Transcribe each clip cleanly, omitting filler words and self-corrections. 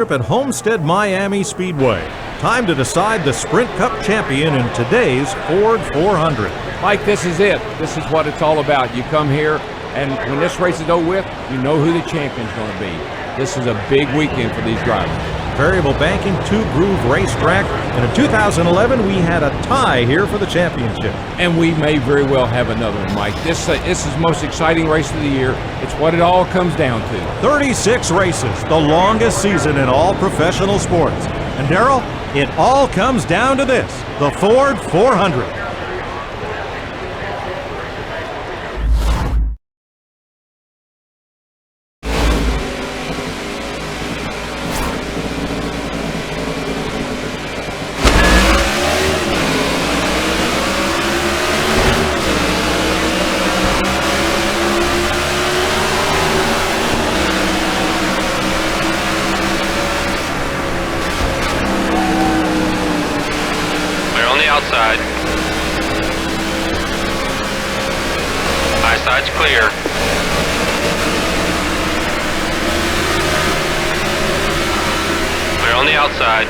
at Homestead Miami Speedway. Time to decide the Sprint Cup champion in today's Ford 400. Mike, this is it. This is what it's all about. You come here, and when this race is over with, you know who the champion's going to be. This is a big weekend for these drivers. Variable banking, two-groove racetrack, and in 2011 we had a tie here for the championship. And we may very well have another one, Mike. This is the most exciting race of the year. It's what it all comes down to. 36 races, the longest season in all professional sports. And Darrell, it all comes down to this, the Ford 400. Outside. High side's clear. Clear on the outside.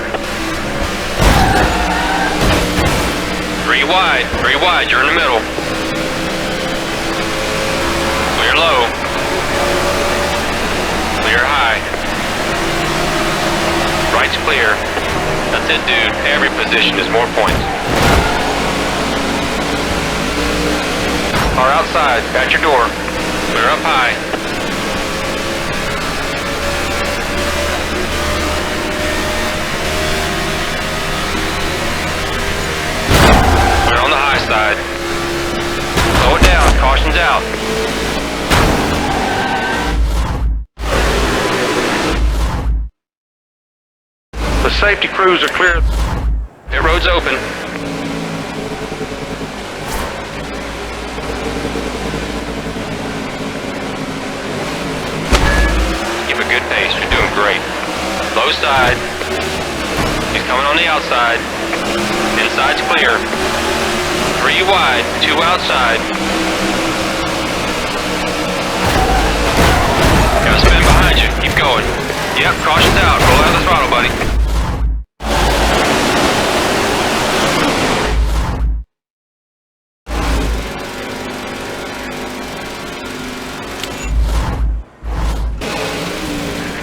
Three wide, you're in the middle. Clear low. Clear high. Right's clear. That's it, dude. Every position is more points. Car outside, at your door. Clear up high. Clear on the high side. Slow it down, caution's out. The safety crews are clear. Pit road's open. Keep a good pace, you're doing great. Low side. He's coming on the outside. Inside's clear. Three wide, two outside. Gotta spin behind you, keep going. Yep, caution's out, roll out of the throttle, buddy.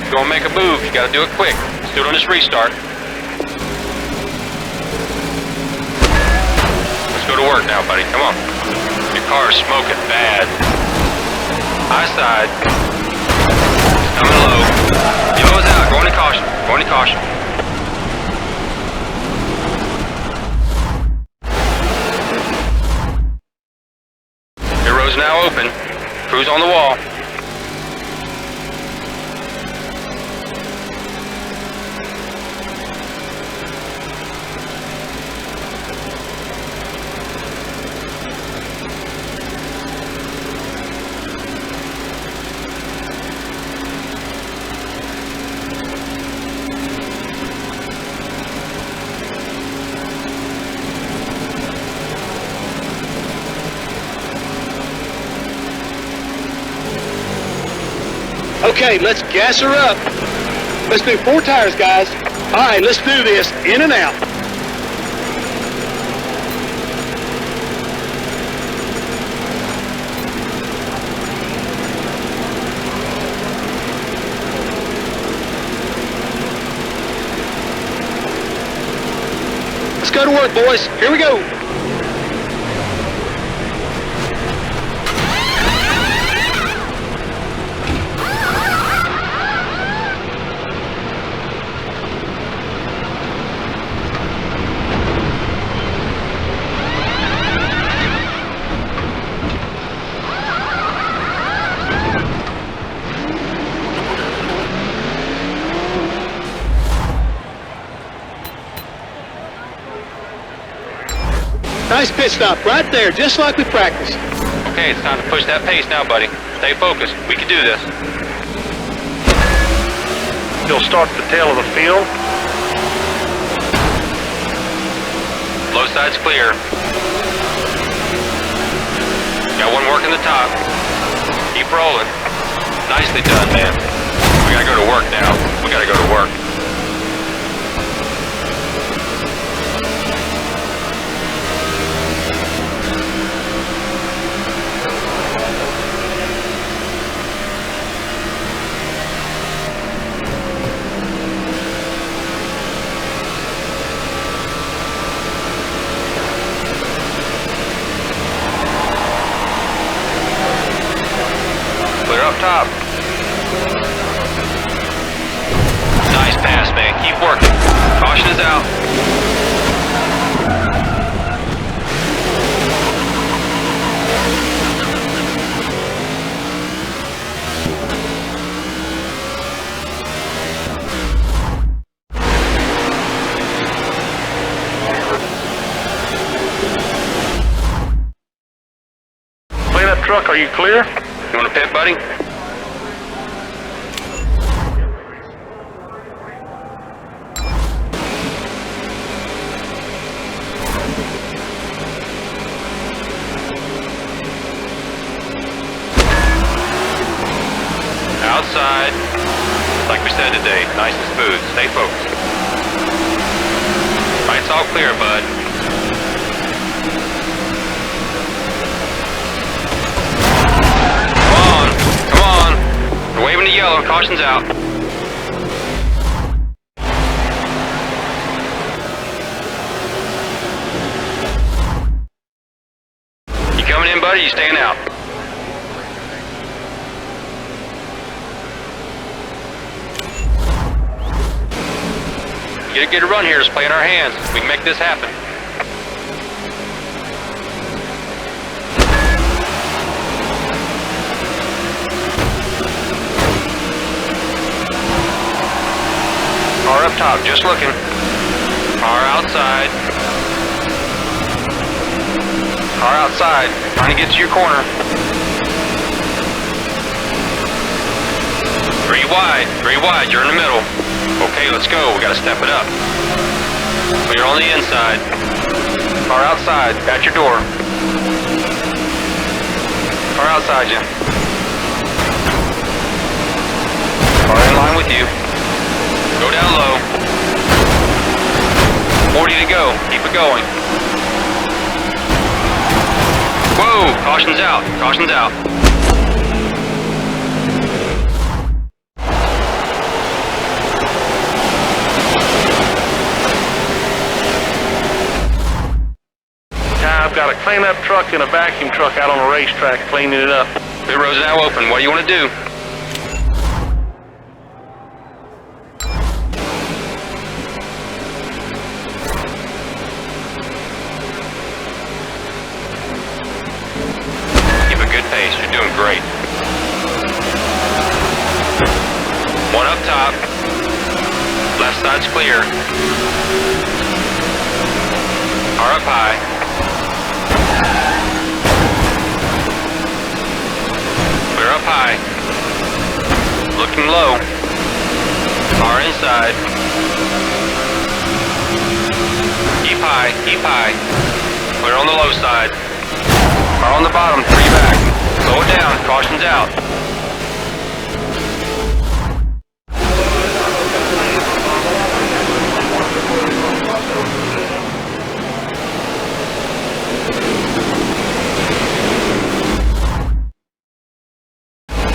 Gonna make a move, you gotta do it quick. Let's do it on this restart. Let's go to work now, buddy, come on. Your car is smoking bad. High side. Coming low. Yellow's out, going to caution, going to caution. Your road's now open. Crew's on the wall. Okay, let's gas her up. Let's do 4 tires, guys. All right, let's do this. In and out. Let's go to work, boys. Here we go. Nice pit stop right there, just like we practiced. Okay, it's time to push that pace now, buddy. Stay focused. We can do this. You'll start at the tail of the field. Low side's clear. Got one working the top. Keep rolling. Nicely done, man. We gotta go to work now. We gotta go to work. Engine is out. Cleanup truck, are you clear? You want to pit, buddy? Outside, like we said today, nice and smooth. Stay focused. Lights all clear, bud. Come on. We're waving to yellow. Caution's out. You coming in, buddy? You staying out? Get a run here. Just play in our hands. We can make this happen. Car up top, just looking. Car outside. Car outside, trying to get to your corner. 3 wide, you're in the middle. Okay, let's go, we gotta step it up. Clear on the inside. Car outside, at your door. Car outside you. Car in line with you. Go down low. 40 to go. Keep it going. Whoa! Caution's out. Caution's out. I've got a cleanup truck and a vacuum truck out on the racetrack cleaning it up. Pit road's now open. What do you want to do? You're doing great. 1 up top. Left side's clear. Car up high. Clear up high. Looking low. Car inside. Keep high, keep high. Clear on the low side. Car on the bottom, 3 back. Slow it down, caution's out.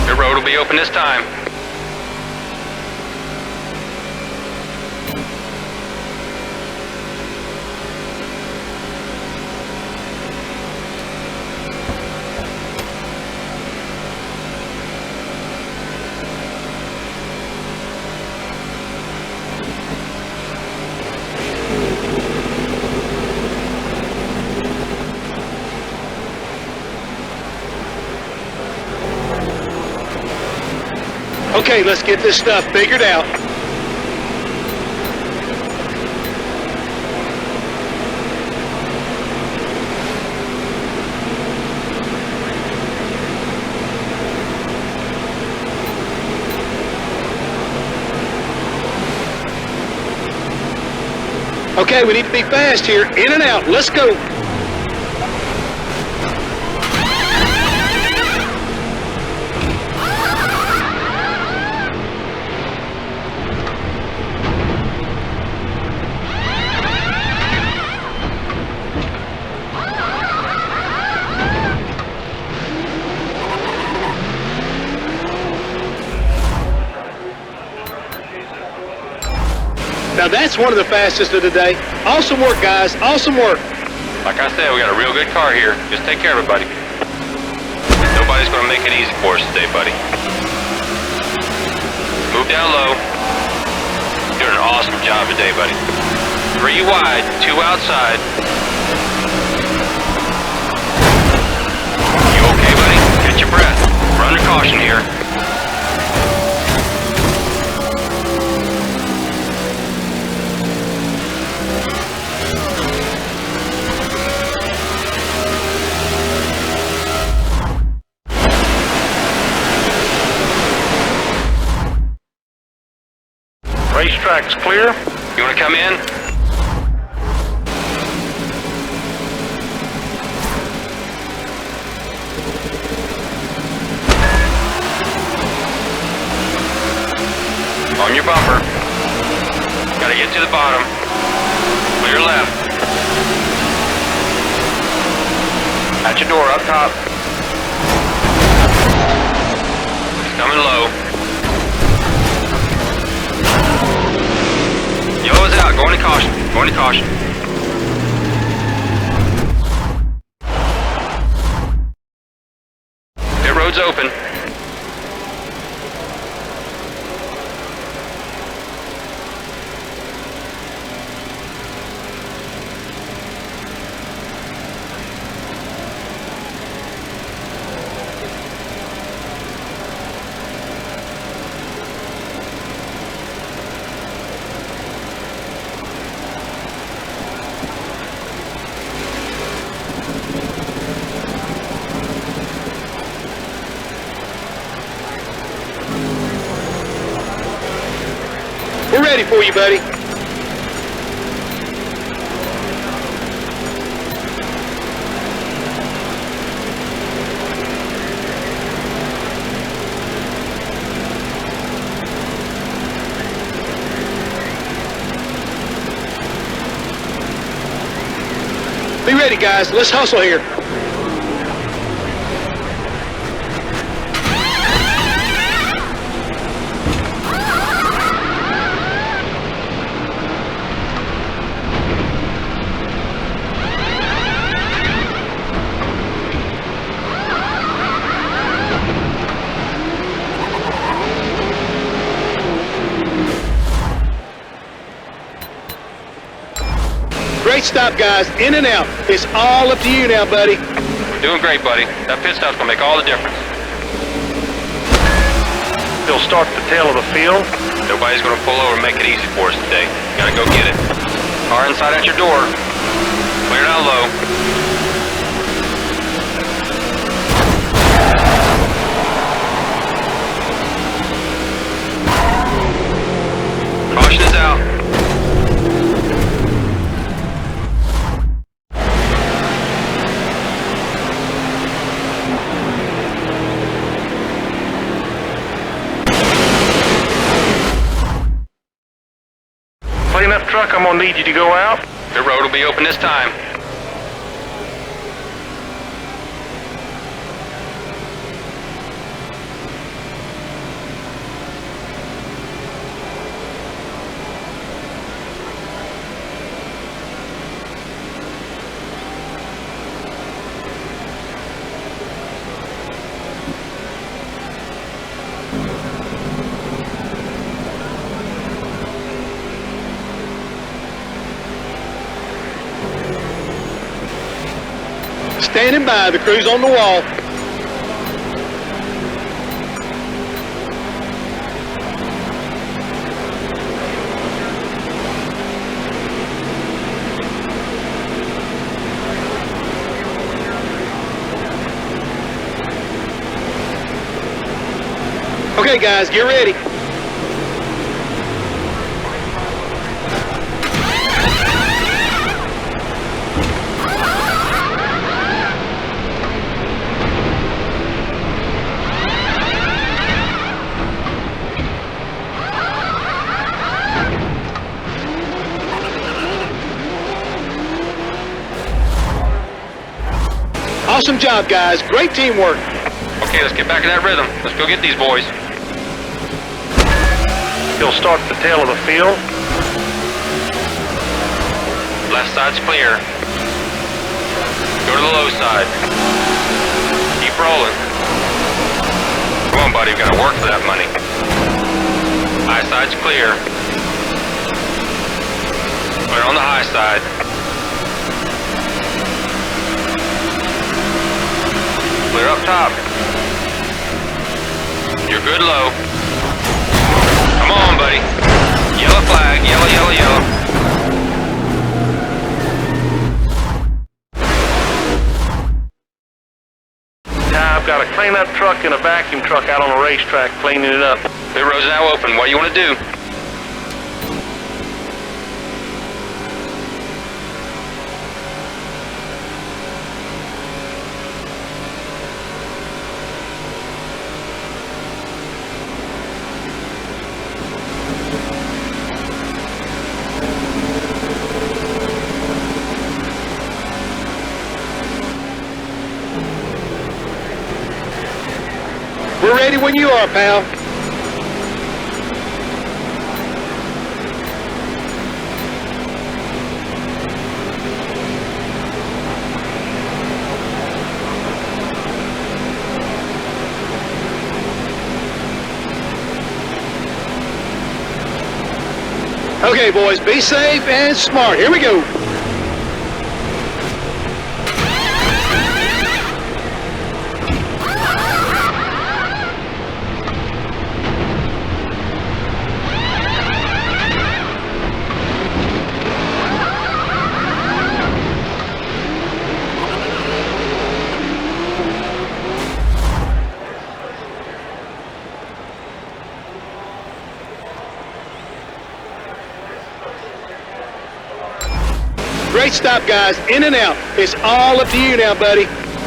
Your road will be open this time. Okay, let's get this stuff figured out. Okay, we need to be fast here. In and out. Let's go. Now that's one of the fastest of the day. Awesome work, guys. Awesome work. Like I said, we got a real good car here. Just take care of it, buddy. Nobody's going to make it easy for us today, buddy. Move down low. You're doing an awesome job today, buddy. 3 wide, 2 outside. You okay, buddy? Catch your breath. We're under caution here. Racetrack's clear. You want to come in? On your bumper. Gotta get to the bottom. Clear left. At your door, up top. It's coming low. Yellow's out. Going to caution. Going to caution. Pit road's open. We're ready for you, buddy. Be ready, guys. Let's hustle here. Great stop, guys. In and out. It's all up to you now, buddy. We're doing great, buddy. That pit stop's gonna make all the difference. They'll start at the tail of the field. Nobody's gonna pull over and make it easy for us today. Gotta go get it. Car inside at your door. Clear down low. Caution is out. Clean up truck, I'm gonna need you to go out. The road will be open this time. Standing by, the crew's on the wall. Okay, guys, get ready. Awesome job, guys. Great teamwork. Okay, let's get back in that rhythm. Let's go get these boys. He'll start at the tail of the field. Left side's clear. Go to the low side. Keep rolling. Come on, buddy. We've got to work for that money. High side's clear. Clear on the high outside. Clear up top. You're good low. Come on, buddy. Yellow flag, yellow, yellow, yellow. I've got a cleanup truck and a vacuum truck out on the racetrack cleaning it up. Pit road's now open. What do you want to do? We're ready when you are, pal. Okay, boys, be safe and smart. Here we go. Great stop, guys. In and out. It's all up to you now, buddy.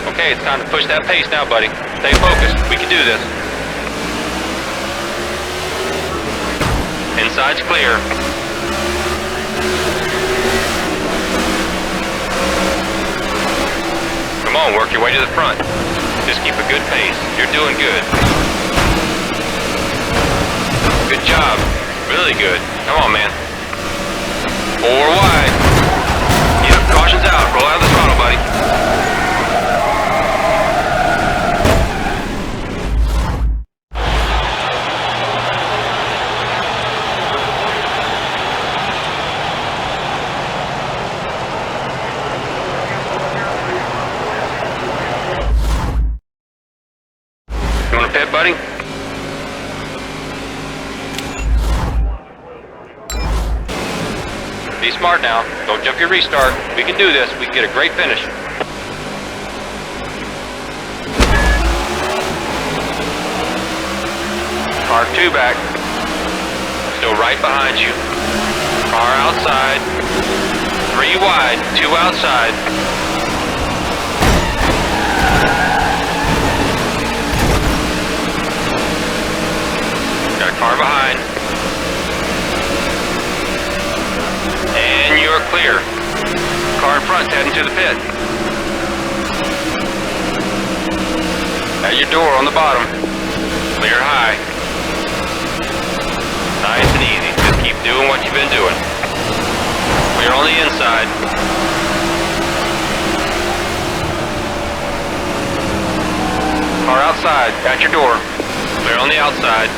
Okay, it's time to push that pace now, buddy. Stay focused. We can do this. Inside's clear. Come on, work your way to the front. Just keep a good pace. You're doing good. Good job. Really good. Come on, man. 4 wide. Yep, caution's out. Roll out of the throttle, buddy. You want to pit, buddy? Be smart now. Don't jump your restart. We can do this. We can get a great finish. Car 2 back. Still right behind you. Car outside. 3 wide. 2 outside. Got a car behind. And you're clear. Car in front's heading to the pit. At your door on the bottom. Clear high. Nice and easy. Just keep doing what you've been doing. Clear on the inside. Car outside. At your door. Clear on the outside.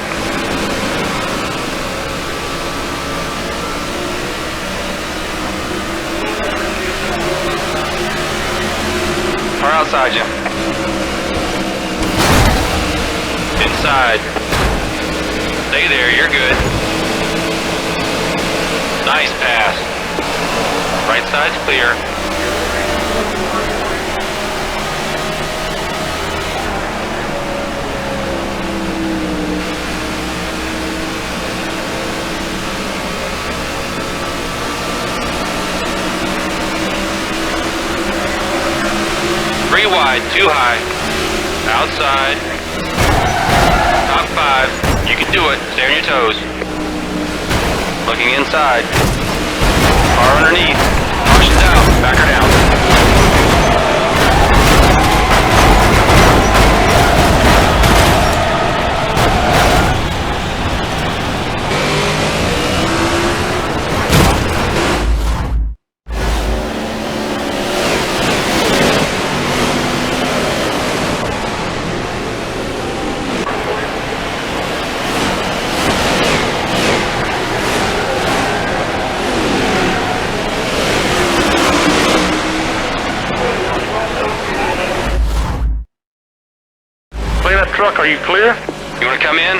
Car outside you. Inside. Stay there, you're good. Nice pass. Right side's clear. Three wide, 2 high. Outside. Top 5. You can do it. Stay on your toes. Looking inside. Car underneath. Caution's out. Back her down. truck, are you clear? You want to come in?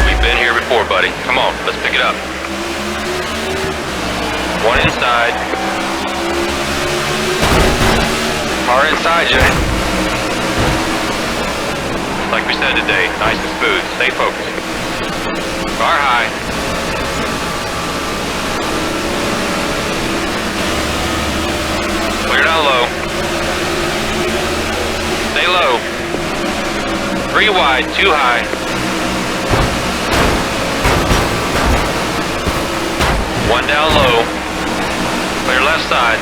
We've been here before, buddy. Come on, let's pick it up. One inside. Car inside you. Like we said today, nice and smooth. Stay focused. Car high. Clear down low. Stay low. 3 wide, 2 high. One down low. Clear left side.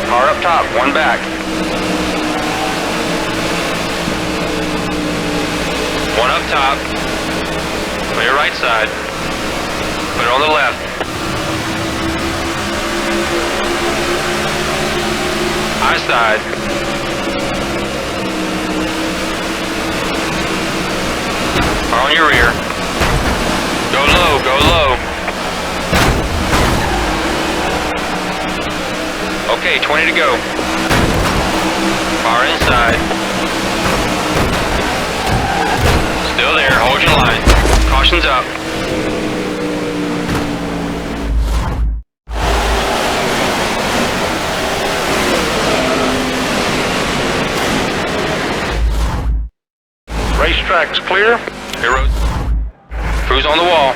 Car up top, 1 back. 1 up top. Clear right side. Put it on the left. High side. Car on your rear. Go low, go low. Okay, 20 to go. Car inside. Still there, hold your line. Caution's up. Racetrack's clear. Here, road. Cruise on the wall.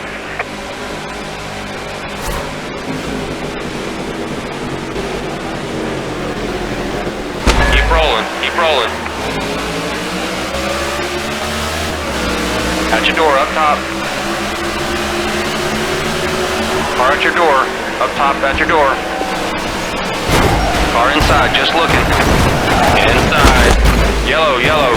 Keep rolling, keep rolling. At your door, up top. Car at your door, up top at your door. Car inside, just looking. Inside. Yellow, yellow.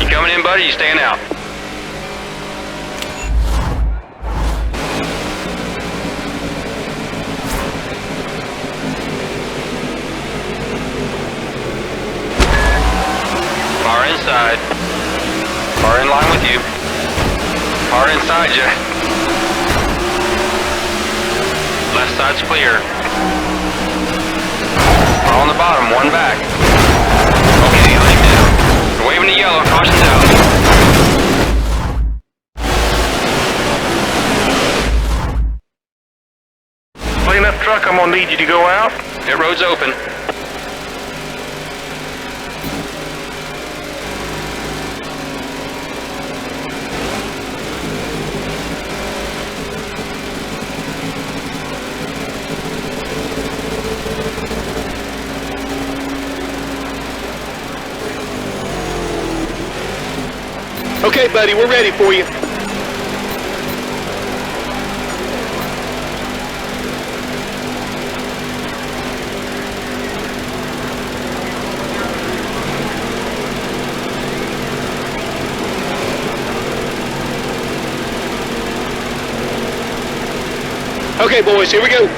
You coming in, buddy? You staying out? Car inside. Car in line with you. Car inside you. Left side's clear. Car on the bottom, 1 back. Okay, line down. You're waving the yellow, caution's out. Clean up truck, I'm gonna need you to go out. Pit road's open. Okay, buddy, we're ready for you. Okay, boys, here we go.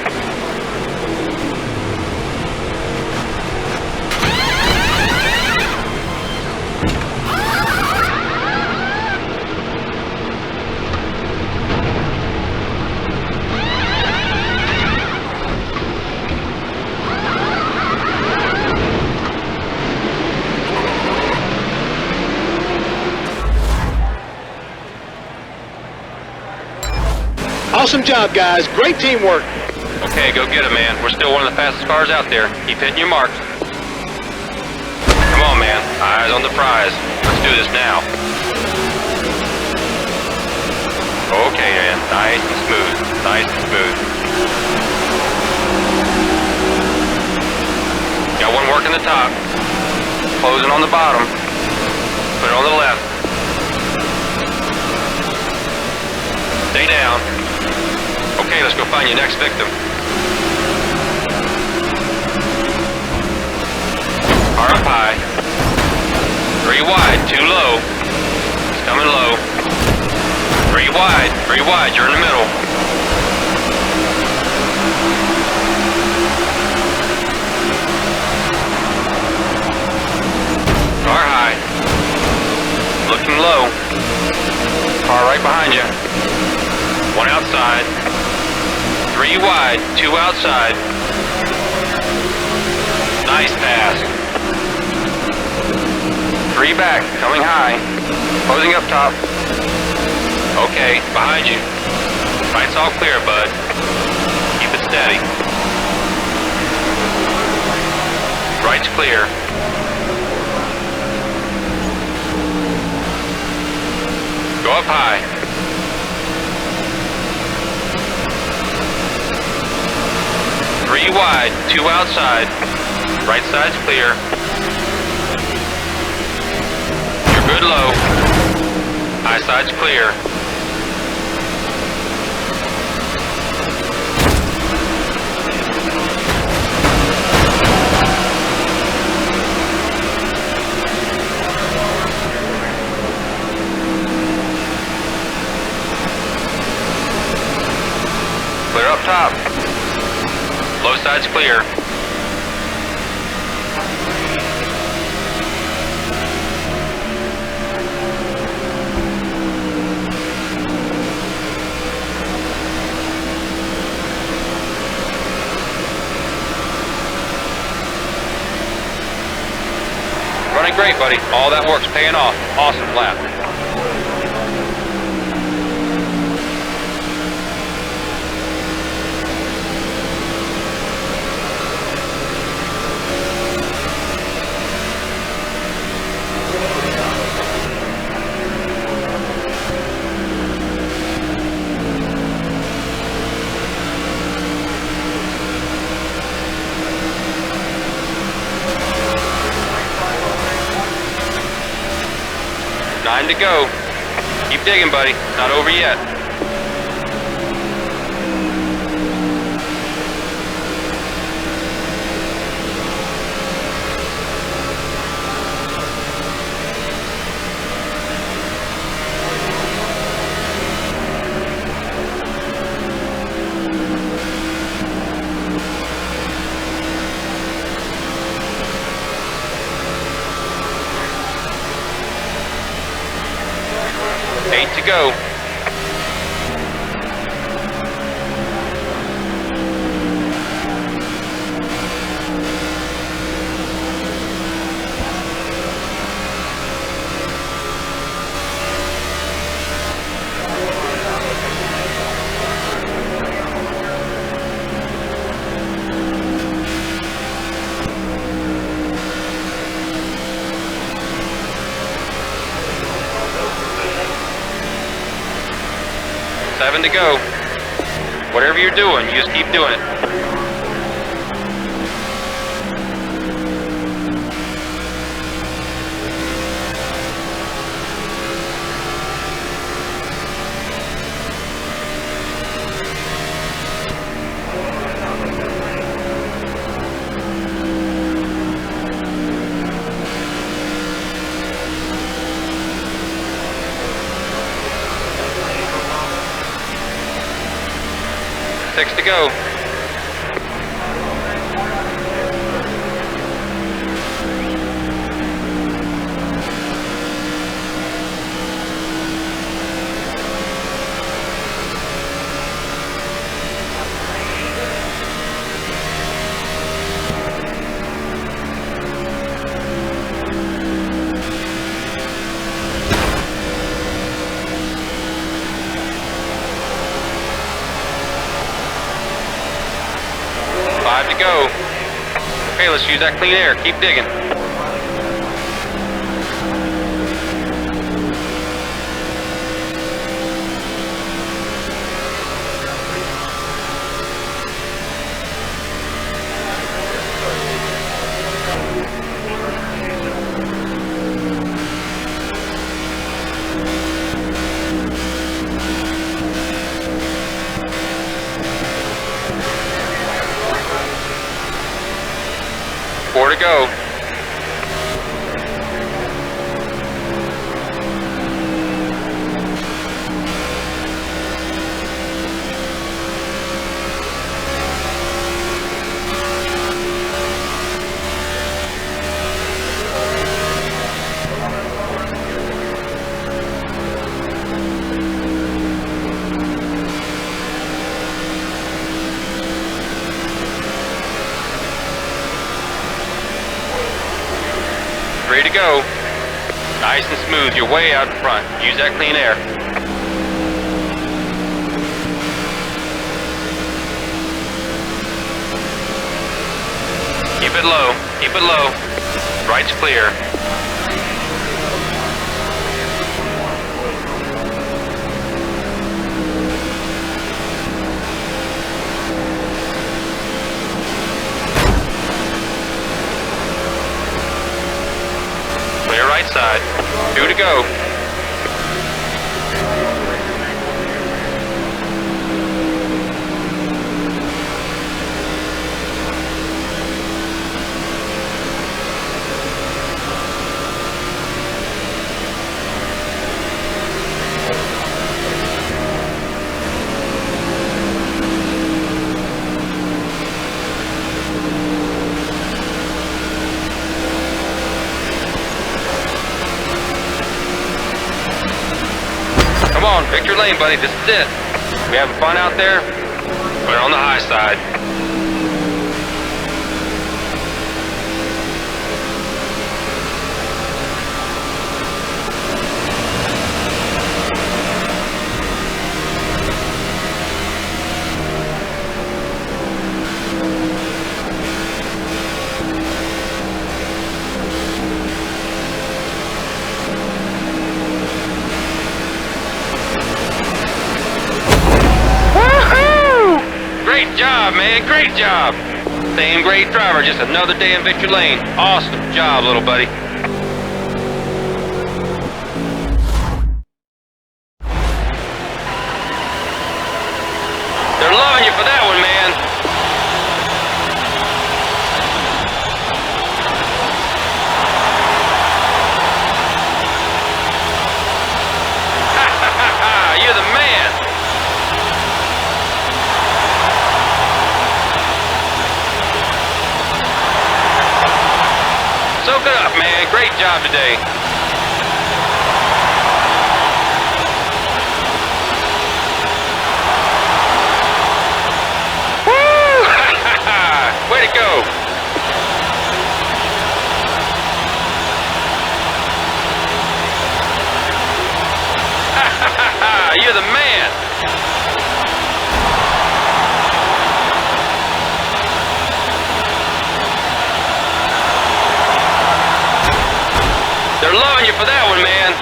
Awesome job, guys. Great teamwork. Okay, go get it, man. We're still one of the fastest cars out there. Keep hitting your marks. Come on, man. Eyes on the prize. Let's do this now. Okay, man. Nice and smooth. Nice and smooth. Got one working the top. Closing on the bottom. Put it on the left. Stay down. Okay, let's go find your next victim. Car up high. 3 wide, 2 low. It's coming low. 3 wide, you're in the middle. Car right behind you. 1 outside. 3 wide, 2 outside. Nice pass. 3 back, coming high. Closing up top. Okay, behind you. Right's all clear, bud. Keep it steady. Right's clear. Go up high. Three wide, 2 outside. Right side's clear. You're good low. High side's clear. Clear up top. Low side's clear. Running great, buddy. All that work's paying off. Awesome lap. Nine to go. Keep digging, buddy. Not over yet. To go. Seven to go. Whatever you're doing, you just keep doing it. Six to go. Five to go. Okay, let's use that clean air. Keep digging. Four to go. to go. Nice and smooth. You're way out in front. Use that clean air. Keep it low. Keep it low. Right's clear. Clear right side. 2 to go. Come on, pick your lane, buddy. This is it. We having fun out there? We're on the high side. Great job, man. Great job. Same great driver, just another day in victory lane. Awesome job, little buddy. They're loving you for that one, man. Ha ha ha ha! You're the man. Soak it up, man. Great job today. Woo! Way to go. You're the man. They're loving you for that one, man.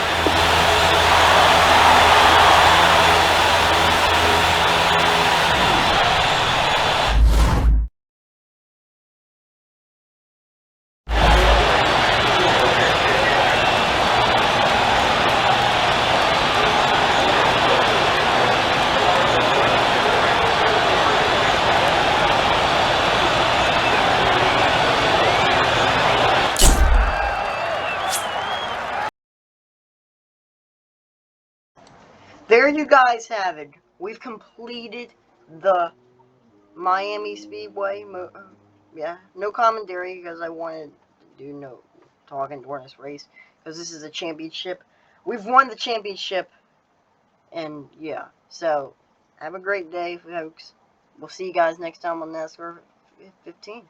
There you guys have it. We've completed the Miami Speedway. Yeah, no commentary because I wanted to do no talking during this race because this is a championship. We've won the championship, and yeah. So have a great day, folks. We'll see you guys next time on NASCAR 15.